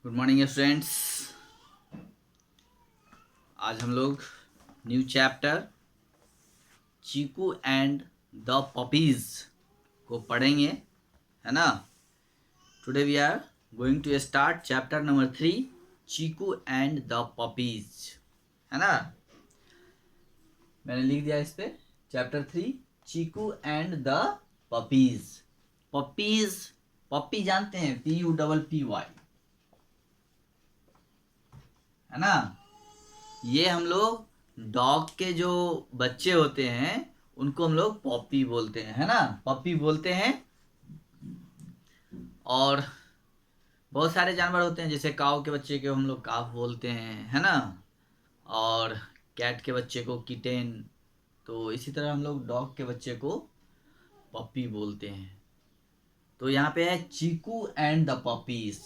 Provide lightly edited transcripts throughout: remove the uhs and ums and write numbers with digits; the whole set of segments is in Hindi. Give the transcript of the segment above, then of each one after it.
Good morning students. आज हम लोग new chapter Chiku and the puppies को पढ़ेंगे, है ना। Today we are going to start chapter number 3 Chiku and the puppies, है ना। मैंने लिख दिया इस पे chapter 3 Chiku and the puppies. Puppies, puppy जानते हैं, PUPPY, है ना। ये हम लोग डॉग के जो बच्चे होते हैं उनको हम लोग पॉपी बोलते हैं, है ना, पप्पी बोलते हैं। और बहुत सारे जानवर होते हैं, जैसे काऊ के बच्चे को हम लोग काफ बोलते हैं, है ना। और कैट के बच्चे को किटेन। तो इसी तरह हम लोग डॉग के बच्चे को पप्पी बोलते हैं। तो यहाँ पे है चीकू एंड द पपीज,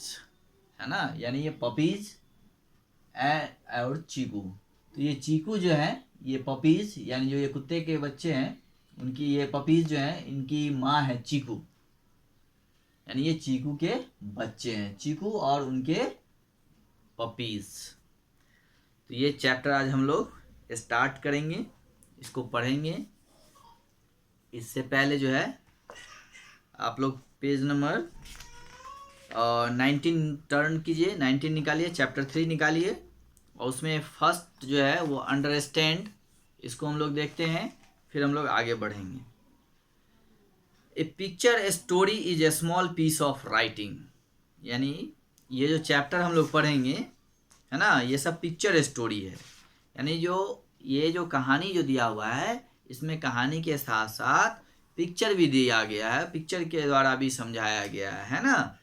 है ना, यानी ये पपीज और चीकू। तो ये चीकू जो है, ये पपीज यानी जो ये कुत्ते के बच्चे हैं उनकी, ये पपीज जो है इनकी माँ है चीकू, यानी ये चीकू के बच्चे हैं, चीकू और उनके पपीज। तो ये चैप्टर आज हम लोग स्टार्ट करेंगे, इसको पढ़ेंगे। इससे पहले जो है आप लोग पेज नंबर 19 टर्न कीजिए, 19 निकालिए, चैप्टर 3 निकालिए। और उसमें फर्स्ट जो है वो अंडरस्टैंड, इसको हम लोग देखते हैं, फिर हम लोग आगे बढ़ेंगे। A picture story is a small piece of writing, यानी ये जो चैप्टर हम लोग पढ़ेंगे, है ना, ये सब पिक्चर स्टोरी है। यानी जो ये जो कहानी जो दिया हुआ है, इसमें कहानी के साथ साथ पिक्चर भी दिया गया है, पिक्चर के द्वारा भी समझाया गया है ना।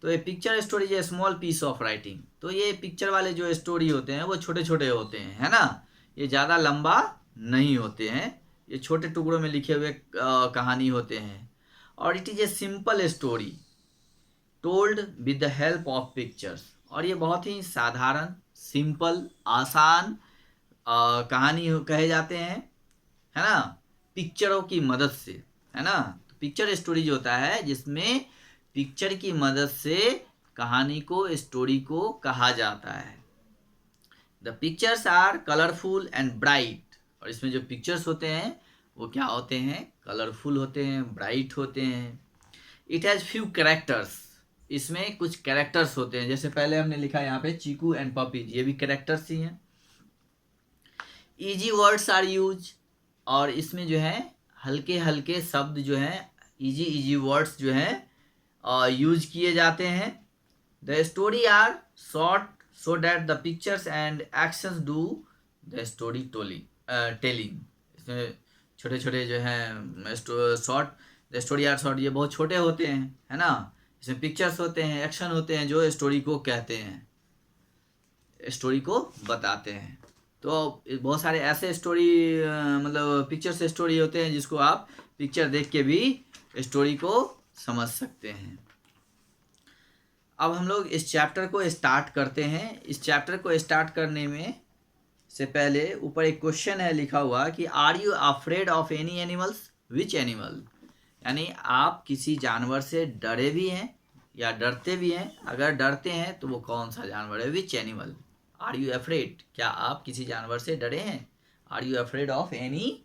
तो ये पिक्चर स्टोरी जो स्मॉल पीस ऑफ राइटिंग, तो ये पिक्चर वाले जो स्टोरी होते हैं वो छोटे छोटे होते हैं, है ना। ये ज़्यादा लंबा नहीं होते हैं, ये छोटे टुकड़ों में लिखे हुए कहानी होते हैं। और it is a simple story told with the help of pictures, और ये बहुत ही साधारण, सिंपल, आसान कहानी कहे जाते हैं, है ना, पिक्चरों की मदद से, है ना। तो पिक्चर स्टोरी जो होता है जिसमें पिक्चर की मदद से कहानी को, स्टोरी को कहा जाता है। The pictures are colourful and bright, और इसमें जो पिक्चर्स होते हैं वो क्या होते हैं, कलरफुल होते हैं, ब्राइट होते हैं। इट हैज़ फ्यू कैरेक्टर्स, इसमें कुछ कैरेक्टर्स होते हैं, जैसे पहले हमने लिखा यहाँ पे चीकू एंड पपीज, ये भी कैरेक्टर्स ही हैं। ईजी वर्ड्स आर यूज, और इसमें जो है हल्के हल्के शब्द जो हैं, इजी वर्ड्स जो हैं यूज किए जाते हैं। The story are short so that the pictures and actions do the story telling. इसमें छोटे छोटे जो हैं short, the story are short, ये बहुत छोटे होते हैं, है ना। इसमें पिक्चर्स होते हैं, एक्शन होते हैं जो स्टोरी को कहते हैं, स्टोरी को बताते हैं। तो बहुत सारे ऐसे स्टोरी मतलब पिक्चर से स्टोरी होते हैं जिसको आप पिक्चर देख के भी स्टोरी को समझ सकते हैं। अब हम लोग इस चैप्टर को स्टार्ट करते हैं। इस चैप्टर को स्टार्ट करने में से पहले ऊपर एक क्वेश्चन है लिखा हुआ कि are you afraid of any animals, which animal, यानी आप किसी जानवर से डरे भी हैं या डरते भी हैं, अगर डरते हैं तो वो कौन सा जानवर है, which animal. Are you afraid, क्या आप किसी जानवर से डरे हैं, are you afraid of any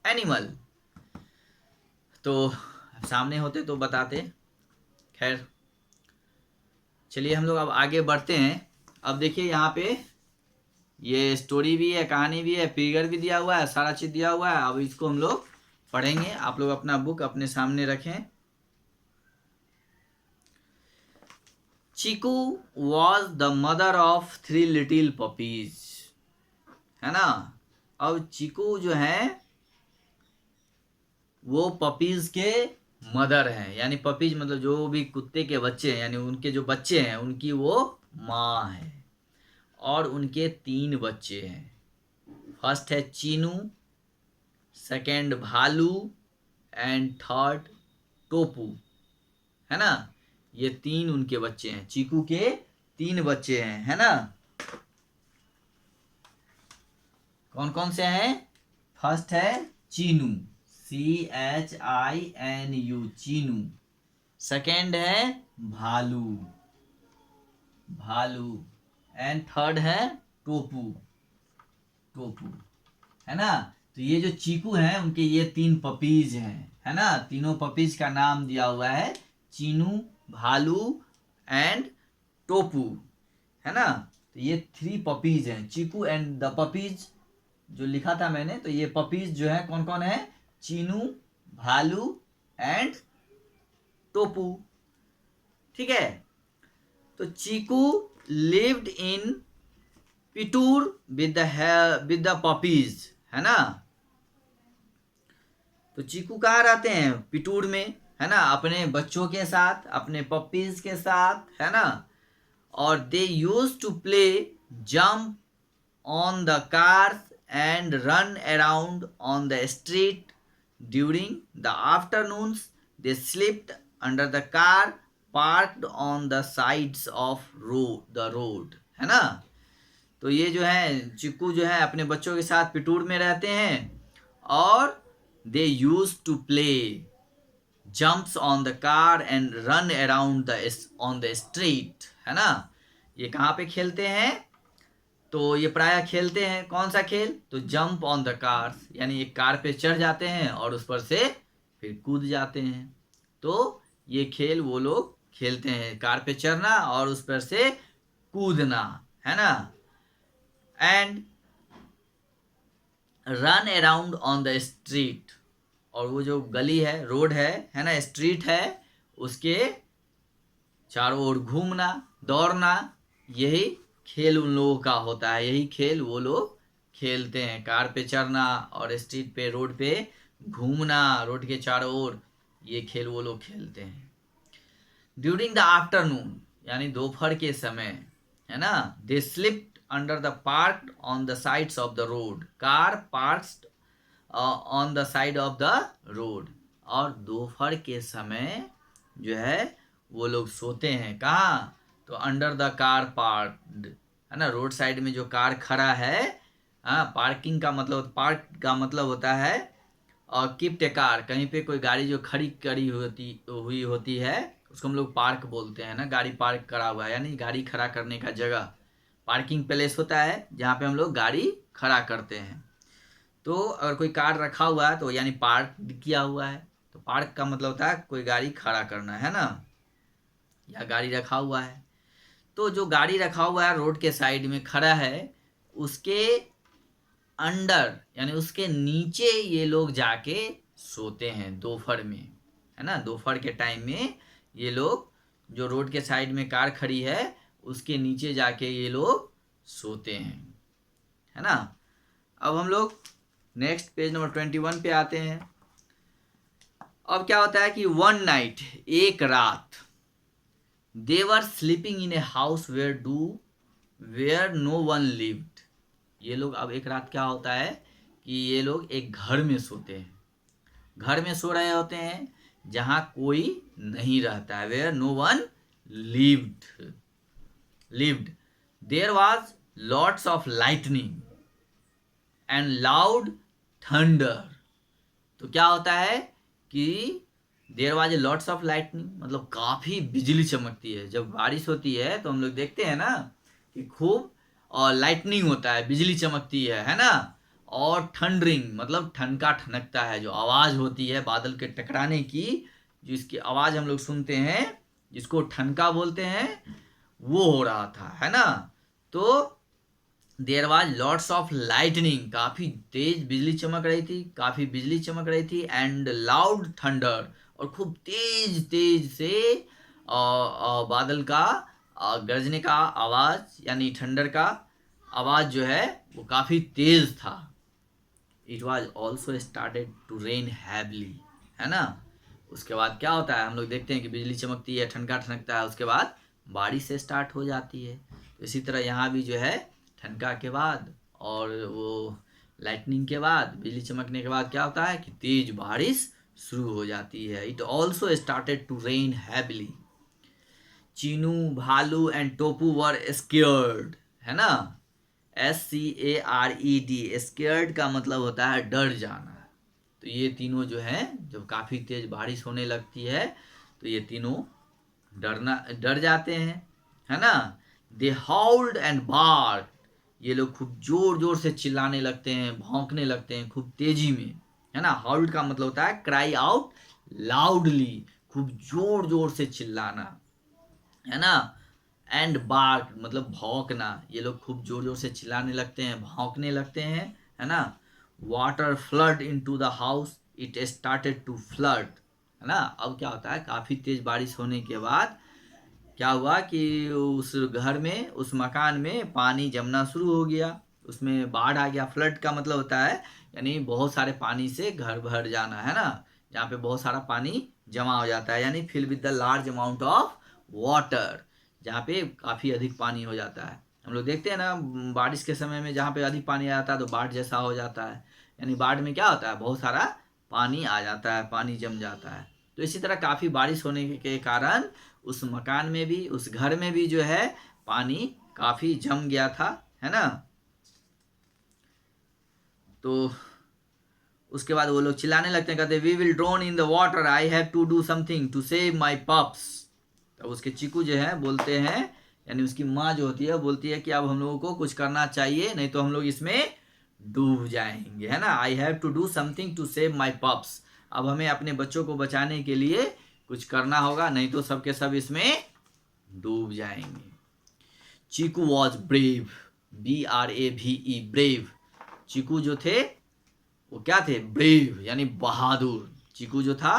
animal. तो सामने होते तो बताते। खैर चलिए हम लोग अब आगे बढ़ते हैं। अब देखिए यहाँ पे ये स्टोरी भी है, कहानी भी है, फिगर भी दिया हुआ है, सारा चीज़ दिया हुआ है। अब इसको हम लोग पढ़ेंगे। आप लोग अपना बुक अपने सामने रखें। Chiku was the mother of 3 little puppies, है ना। अब चीकू जो है वो पपीज के मदर हैं, यानी पपीज मतलब जो भी कुत्ते के बच्चे हैं, यानी उनके जो बच्चे हैं उनकी वो माँ है। और उनके 3 बच्चे हैं। फर्स्ट है चीनू, सेकंड भालू एंड थर्ड टोपू, है ना। ये 3 उनके बच्चे हैं, चीकू के 3 बच्चे हैं, है ना। कौन कौन से हैं, फर्स्ट है चीनू, CHINU, चीनू। सेकंड है भालू, भालू, एंड थर्ड है टोपू, टोपू, है ना। तो ये जो चीकू हैं उनके ये 3 पपीज हैं, है ना। तीनों पपीज का नाम दिया हुआ है चीनू, भालू एंड टोपू, है ना। तो ये 3 पपीज हैं, चीकू एंड द पपीज जो लिखा था मैंने। तो ये पपीज जो है कौन कौन है, चीनू, भालू एंड टोपू, ठीक है। तो Chiku lived in Pitur with the puppies, है ना। तो चीकू कहाँ रहते हैं, पिटूर में, है ना, अपने बच्चों के साथ, अपने पपीज के साथ, है ना। और they use to play jump on the cars and run around on the street during the afternoons. They slipped under the car parked on the sides of the road, है ना। तो ये जो है चिक्कू जो है अपने बच्चों के साथ पिटूर में रहते हैं और they use to play jumps on the car and run around on the street, है ना। ये कहाँ पे खेलते हैं, तो ये प्रायः खेलते हैं कौन सा खेल, तो जंप ऑन द कार, यानी एक कार पे चढ़ जाते हैं और उस पर से फिर कूद जाते हैं। तो ये खेल वो लोग खेलते हैं, कार पे चढ़ना और उस पर से कूदना, है ना। And run around on the street, और वो जो गली है, रोड है ना, स्ट्रीट है, उसके चारों ओर घूमना, दौड़ना, यही खेल उन लोगों का होता है। यही खेल वो लोग खेलते हैं, कार पे चढ़ना और स्ट्रीट पे, रोड पे घूमना, रोड के चारों ओर, ये खेल वो लोग खेलते हैं। ड्यूरिंग द आफ्टरनून, यानी दोपहर के समय, है ना, they slipped under the park on the sides of the road, car parked on the side of the road. और दोपहर के समय जो है वो लोग सोते हैं कहाँ, तो अंडर द कार पार्क्ड, है ना, रोड साइड में जो कार खड़ा है। हाँ, पार्किंग का मतलब, पार्क का मतलब होता है और कीप्ट ए कार, कहीं पे कोई गाड़ी जो खड़ी हुई होती है उसको हम लोग पार्क बोलते हैं ना। गाड़ी पार्क करा हुआ है, यानी गाड़ी खड़ा करने का जगह, पार्किंग प्लेस होता है जहाँ पे हम लोग गाड़ी खड़ा करते हैं। तो अगर कोई कार रखा हुआ है तो यानी पार्क किया हुआ है। तो पार्क का मतलब होता है कोई गाड़ी खड़ा करना, है ना, या गाड़ी रखा हुआ है। तो जो गाड़ी रखा हुआ है रोड के साइड में खड़ा है, उसके अंडर यानी उसके नीचे ये लोग जाके सोते हैं दोपहर में, है ना। दोपहर के टाइम में ये लोग, जो रोड के साइड में कार खड़ी है उसके नीचे जाके ये लोग सोते हैं, है ना। अब हम लोग नेक्स्ट पेज नंबर 21 पे आते हैं। अब क्या होता है कि वन नाइट, एक रात, they were sleeping in a house where no one lived. ये लोग, अब एक रात क्या होता है कि ये लोग एक घर में सोते हैं, घर में सो रहे होते हैं जहां कोई नहीं रहता है, where no one lived. There was lots of lightning and loud thunder. तो क्या होता है कि there was a lots of lightning, मतलब काफ़ी बिजली चमकती है। जब बारिश होती है तो हम लोग देखते हैं ना कि खूब और लाइटनिंग होता है, बिजली चमकती है ना। और थंडरिंग मतलब ठनका ठनकता है, जो आवाज़ होती है बादल के टकराने की, जिसकी आवाज़ हम लोग सुनते हैं, जिसको ठनका बोलते हैं, वो हो रहा था, है ना। तो there was lots of lightning, काफ़ी तेज बिजली चमक रही थी, काफ़ी बिजली चमक रही थी, एंड लाउड थंडर, और खूब तेज तेज से बादल का गरजने का आवाज़, यानी थंडर का आवाज़ जो है वो काफ़ी तेज था। It was also started to rain heavily, है ना। उसके बाद क्या होता है, हम लोग देखते हैं कि बिजली चमकती है, ठनका ठनकता है, उसके बाद बारिश से स्टार्ट हो जाती है। तो इसी तरह यहाँ भी जो है ठनका के बाद और वो लाइटनिंग के बाद, बिजली चमकने के बाद क्या होता है कि तेज बारिश शुरू हो जाती है। It also started to rain heavily. Chinu, Bhalu and Topu were scared, है ना, SCARED, स्केयर्ड का मतलब होता है डर जाना। तो ये तीनों जो हैं, जब काफ़ी तेज बारिश होने लगती है तो ये तीनों डर जाते हैं, है ना। दे हाउल्ड एंड बार्क, ये लोग खूब जोर जोर से चिल्लाने लगते हैं, भौंकने लगते हैं खूब तेजी में, है ना। हाउल्ड का मतलब होता है क्राई आउट लाउडली, खूब जोर जोर से चिल्लाना, है ना। एंड बार्क मतलब भौंकना, ये लोग खूब जोर जोर से चिल्लाने लगते हैं, भौंकने लगते हैं, है ना। Water flood into the house, it started to flood, है ना। अब क्या होता है, काफी तेज बारिश होने के बाद क्या हुआ कि उस घर में, उस मकान में पानी जमना शुरू हो गया, उसमें बाढ़ आ गया। फ्लड का मतलब होता है यानी बहुत सारे पानी से घर भर जाना, है ना। जहाँ पे बहुत सारा पानी जमा हो जाता है, यानी fill with the large amount of water, जहाँ पे काफ़ी अधिक पानी हो जाता है। हम लोग देखते हैं ना बारिश के समय में जहाँ पे अधिक पानी आ जाता है तो बाढ़ जैसा हो जाता है, यानी बाढ़ में क्या होता है, बहुत सारा पानी आ जाता है, पानी जम जाता है। तो इसी तरह काफ़ी बारिश होने के कारण उस मकान में भी, उस घर में भी जो है पानी काफी जम गया था, है ना। तो उसके बाद वो लोग चिल्लाने लगते हैं, कहते we will drown in the water, I have to do something to save my pups. तो उसके चीकू जो है बोलते हैं, यानी उसकी माँ जो होती है बोलती है कि अब हम लोगों को कुछ करना चाहिए, नहीं तो हम लोग इसमें डूब जाएंगे, है ना। I have to do something to save my pups, अब हमें अपने बच्चों को बचाने के लिए कुछ करना होगा, नहीं तो सबके सब इसमें डूब जाएंगे। चीकू वॉज ब्रेव, BRAVE, ब्रेव। चीकू जो थे वो क्या थे, ब्रेव यानी बहादुर। चीकू जो था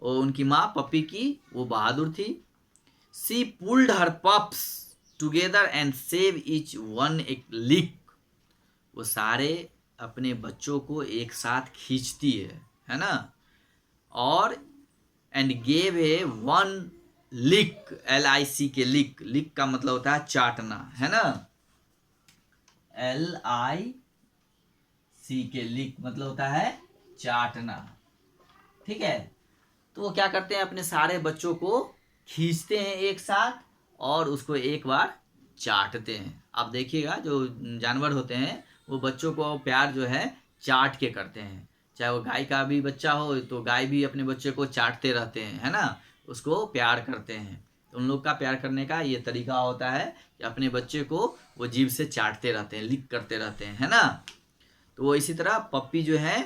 वो, उनकी माँ पप्पी की, वो बहादुर थी। She pulled her pups together and save each one एक लिक, वो सारे अपने बच्चों को एक साथ खींचती है ना। और and gave a one lick, LIC के लिक, लिक का मतलब होता है चाटना, है ना। LIC के लिक मतलब होता है चाटना, ठीक है। तो वो क्या करते हैं, अपने सारे बच्चों को खींचते हैं एक साथ और उसको एक बार चाटते हैं। आप देखिएगा जो जानवर होते हैं वो बच्चों को प्यार जो है चाट के करते हैं, चाहे वो गाय का भी बच्चा हो तो गाय भी अपने बच्चे को चाटते रहते हैं, है ना, उसको प्यार करते हैं। तो उन लोग का प्यार करने का ये तरीका होता है कि अपने बच्चे को वो जीभ से चाटते रहते हैं, लिक करते रहते हैं, है ना। तो वो इसी तरह पप्पी जो है,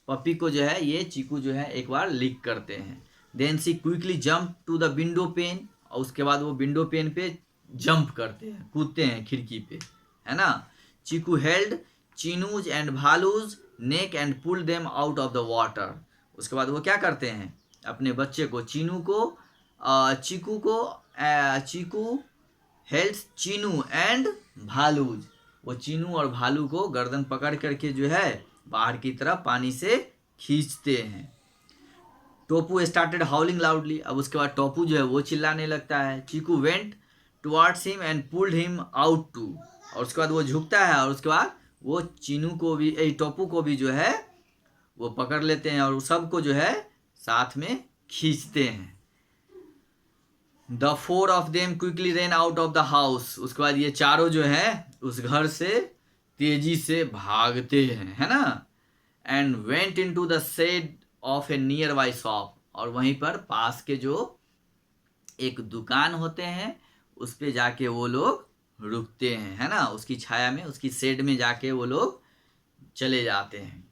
पप्पी को जो है ये चीकू जो है एक बार लिक करते हैं। Then she quickly jump to the window pane, और उसके बाद वो विंडो पेन पे जंप करते हैं, कूदते हैं खिड़की पे, है ना। Chiku held Chinu's and Bhalu's neck and pull them out of the water, उसके बाद वो क्या करते हैं, अपने बच्चे को, चीनू को, चीकू को, चीकू हेल्ड्स चीनू एंड भालूज, वो चीनू और भालू को गर्दन पकड़ करके जो है बाहर की तरफ पानी से खींचते हैं। टोपू स्टार्टेड हाउलिंग लाउडली, अब उसके बाद टोपू जो है वो चिल्लाने लगता है। Chiku went towards him and pulled him out too, और उसके बाद वो झुकता है और उसके बाद वो चीनू को भी, टोपू को भी जो है वो पकड़ लेते हैं और सबको जो है साथ में खींचते हैं। The 4 of them quickly rain out of the house, उसके बाद ये चारों जो है उस घर से तेजी से भागते हैं, है ना। And went in to the shed of a nearby shop, और वहीं पर पास के जो एक दुकान होते हैं उस पे जाके वो लोग रुकते हैं, है ना, उसकी छाया में, उसकी शेड में जाके वो लोग चले जाते हैं।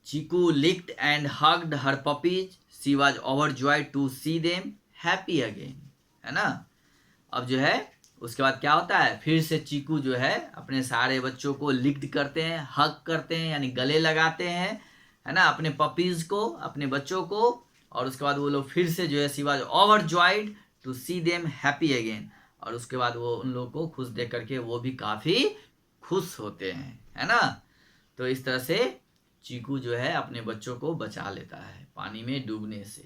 Chiku licked and hugged her puppies, she was overjoyed to see them happy again, है ना। अब जो है उसके बाद क्या होता है, फिर से चीकू जो है अपने सारे बच्चों को लिक्ड करते हैं, हग करते हैं यानी गले लगाते हैं, है ना, अपने पपीज को, अपने बच्चों को। और उसके बाद वो लोग फिर से जो है she was overjoyed to see them happy again, और उसके बाद वो उन लोगों को खुश देख करके वो भी काफ़ी खुश होते हैं, है ना। तो इस तरह से चीकू जो है अपने बच्चों को बचा लेता है पानी में डूबने से।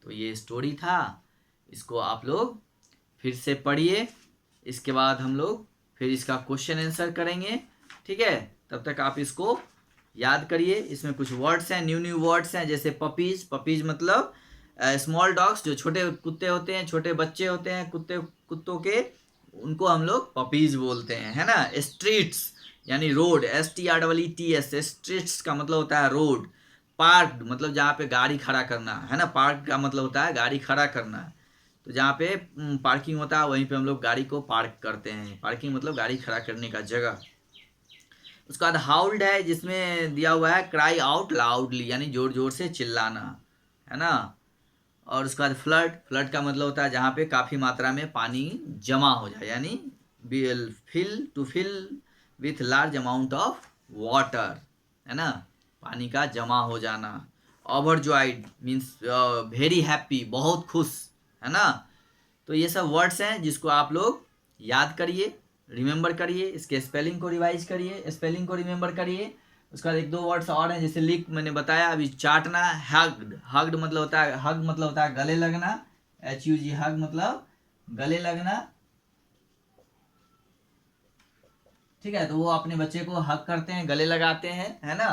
तो ये स्टोरी था, इसको आप लोग फिर से पढ़िए, इसके बाद हम लोग फिर इसका क्वेश्चन आंसर करेंगे, ठीक है। तब तक आप इसको याद करिए। इसमें कुछ वर्ड्स हैं, न्यू वर्ड्स हैं, जैसे पपीज, पपीज मतलब स्मॉल डॉग्स, जो छोटे कुत्ते होते हैं, छोटे बच्चे होते हैं कुत्तों के, उनको हम लोग पपीज बोलते हैं, है ना। स्ट्रीट्स यानी रोड, STREETS, स्ट्रीट्स का मतलब होता है रोड। पार्क मतलब जहाँ पे गाड़ी खड़ा करना, है ना, पार्क का मतलब होता है गाड़ी खड़ा करना। तो जहाँ पे पार्किंग होता है वहीं पे हम लोग गाड़ी को पार्क करते हैं। पार्किंग मतलब गाड़ी खड़ा करने का जगह। उसके बाद हाउल्ड है, जिसमें दिया हुआ है क्राई आउट लाउडली, यानी जोर जोर से चिल्लाना, है ना। और उसके बाद फ्लड, फ्लड का मतलब होता है जहाँ पे काफ़ी मात्रा में पानी जमा हो जाए, यानी fill with large amount of water, है ना, पानी का जमा हो जाना। ओवरजॉयड मीन्स वेरी हैप्पी, बहुत खुश, है ना। तो ये सब वर्ड्स हैं जिसको आप लोग याद करिए, रिमेंबर करिए, इसके स्पेलिंग को रिवाइज करिए, स्पेलिंग को रिमेंबर करिए। उसके बाद एक दो वर्ड्स और हैं, जैसे लिक मैंने बताया अभी, चाटना, हग्ड, हग्ड मतलब होता है, हग मतलब होता है गले लगना, HUG, हग मतलब गले लगना, ठीक है। तो वो अपने बच्चे को हग करते हैं, गले लगाते हैं, है ना।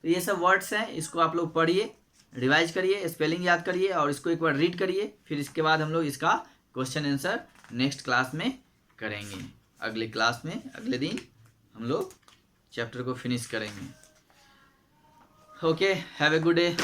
तो ये सब वर्ड्स हैं, इसको आप लोग पढ़िए, रिवाइज करिए, स्पेलिंग याद करिए और इसको एक बार रीड करिए। फिर इसके बाद हम लोग इसका क्वेश्चन आंसर नेक्स्ट क्लास में करेंगे। अगले क्लास में, अगले दिन हम लोग चैप्टर को फिनिश करेंगे। Okay, have a good day.